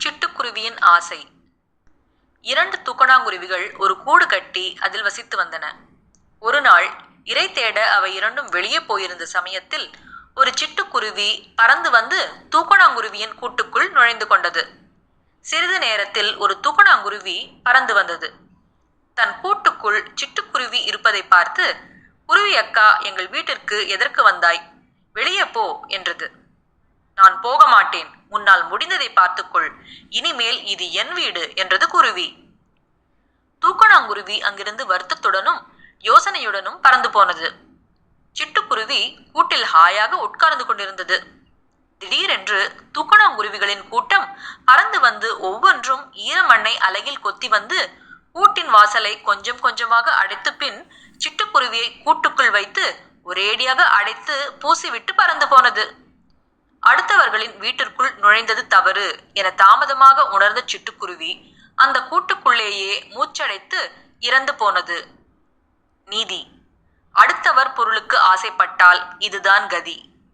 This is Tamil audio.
சிட்டுக்குருவியின் ஆசை. இரண்டு தூக்கணாங்குருவிகள் ஒரு கூடு கட்டி அதில் வசித்து வந்தன. ஒரு நாள் இரை தேட அவை இரண்டும் வெளியே போயிருந்த சமயத்தில் ஒரு சிட்டுக்குருவி பறந்து வந்து தூக்கணாங்குருவியின் கூட்டுக்குள் நுழைந்து கொண்டது. சிறிது நேரத்தில் ஒரு தூக்கணாங்குருவி பறந்து வந்தது. தன் கூட்டுக்குள் சிட்டுக்குருவி இருப்பதை பார்த்து, "குருவி அக்கா, எங்கள் வீட்டிற்கு எதற்கு வந்தாய்? வெளியே போ" என்றது. "நான் போக மாட்டேன், உன்னால் முடிந்ததை பார்த்துக்கொள். இனிமேல் இது என் வீடு" என்றது குருவி. தூக்கணாங்குருவி அங்கிருந்து வருத்தத்துடனும் யோசனையுடனும் பறந்து போனது. சிட்டுக்குருவி கூட்டில் ஹாயாக உட்கார்ந்து கொண்டிருந்தது. திடீரென்று தூக்கணாங்குருவிகளின் கூட்டம் பறந்து வந்து ஒவ்வொன்றும் ஈரமண்ணை அலகில் கொத்தி வந்து கூட்டின் வாசலை கொஞ்சம் கொஞ்சமாக அடைத்து, பின் சிட்டுக்குருவியை கூட்டுக்குள் வைத்து ஒரேடியாக அடைத்து பூசிவிட்டு பறந்து போனது. அடுத்தவர்களின் வீட்டிற்குள் நுழைந்தது தவறு என தாமதமாக உணர்ந்த சிட்டுக்குருவி அந்த கூட்டுக்குள்ளேயே மூச்சடைத்து இறந்து போனது. நீதி: அடுத்தவர் பொருளுக்கு ஆசைப்பட்டால் இதுதான் கதி.